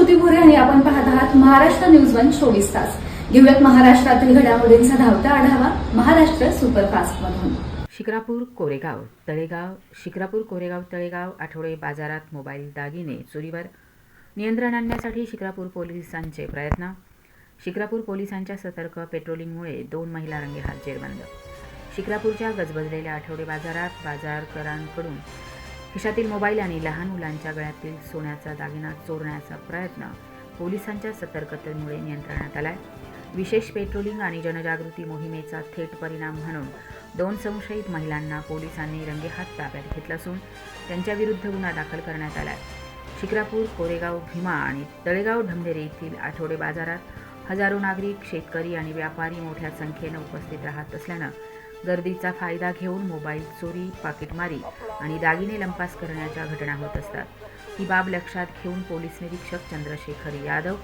श्रुती भोरे आणि आपण पाहत आहात महाराष्ट्र न्यूज 1 24 तास. घेऊयात महाराष्ट्रातील घडामोडींचा धावता आढावा महाराष्ट्र सुपरफास्ट मधून. शिक्रापूर कोरेगाव तळेगाव आठवडे बाजारात मोबाईल दागिने चोरीवर नियंत्रण आणण्यासाठी शिक्रापूर पोलिसांचे प्रयत्न. शिक्रापूर पोलिसांच्या सतर्क पेट्रोलिंगमुळे 2 महिला रंगेहात जेरबंद. शिक्रापूरच्या गजबजलेल्या आठवडे बाजारात बाजारकरांकडून खिशातील मोबाईल आणि लहान मुलांच्या गळ्यातील सोन्याचा दागिना चोरण्याचा प्रयत्न पोलिसांच्या सतर्कतेमुळे नियंत्रणात आलाय. विशेष पेट्रोलिंग आणि जनजागृती मोहिमेचा थेट परिणाम म्हणून 2 संशयित महिलांना पोलिसांनी रंगेहात ताब्यात घेतलं असून त्यांच्याविरुद्ध गुन्हा दाखल करण्यात आलाय. शिक्रापूर, कोरेगाव, भीमा आणि तळेगाव ढमढेरे येथील आठवडे बाजारात हजारो नागरिक, शेतकरी आणि व्यापारी मोठ्या संख्येनं उपस्थित राहत असल्यानं गर्दीचा फायदा घेऊन मोबाईल चोरी, पाकिटमारी आणि दागिने लंपास करण्याच्या घटना होत असतात. ही बाब लक्षात घेऊन पोलीस निरीक्षक चंद्रशेखर यादव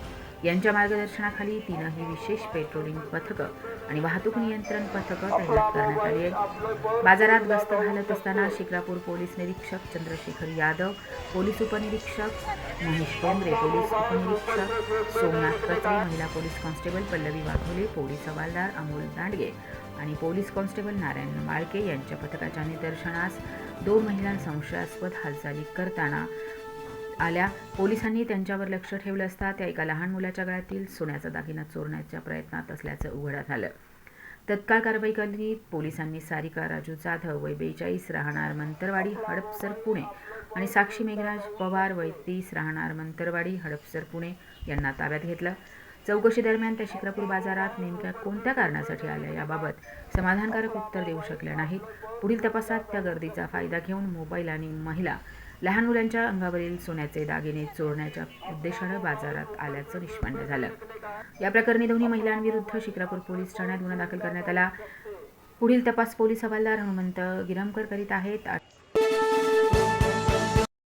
यांच्या मार्गदर्शनाखाली 3ही विशेष पेट्रोलिंग पथकं आणि वाहतूक नियंत्रण पथकं तैनात करण्यात आली आहे. बाजारात गस्त घालत असताना शिक्रापूर पोलीस निरीक्षक चंद्रशेखर यादव, पोलीस उपनिरीक्षक महेश डोंगरे, पोलीस उपनिरीक्षक सोमनाथ कचरे, महिला police constable Pallavi Waghole, police हवालदार अमोल दांडगे आणि पोलीस कॉन्स्टेबल नारायण माळके यांच्या पथकाच्या निदर्शनास 2 महिला संशयास्पद हालचाली करताना आल्या. पोलिसांनी त्यांच्यावर लक्ष ठेवलं असता त्या एका लहान मुलाच्या गळ्यातील सोन्याचा दागिना चोरण्याच्या प्रयत्नात असल्याचं उघड आलं. तत्काळ कारवाई करीत पोलिसांनी सारिका राजू जाधव वय 42 राहणार मंतरवाडी हडपसर पुणे आणि साक्षी मेघराज पवार वय 30 राहणार मंतरवाडी हडपसर पुणे यांना ताब्यात घेतलं. चौकशी दरम्यान त्या शिक्रापूर बाजारात नेमक्या कोणत्या कारणासाठी आल्या याबाबत समाधानकारक उत्तर देऊ शकल्या नाहीत. पुढील तपासात त्या गर्दीचा फायदा घेऊन मोबाईल आणि महिला, लहान मुलांच्या अंगावरील सोन्याचे दागिने चोरण्याच्या उद्देशानं बाजारात आल्याचं निष्पन्न झालं. या प्रकरणी 2 महिलांविरुद्ध शिक्रापूर पोलीस ठाण्यात गुन्हा दाखल करण्यात आला. पुढील तपास पोलीस हवालदार हनुमंत गिरमकर करीत आहेत.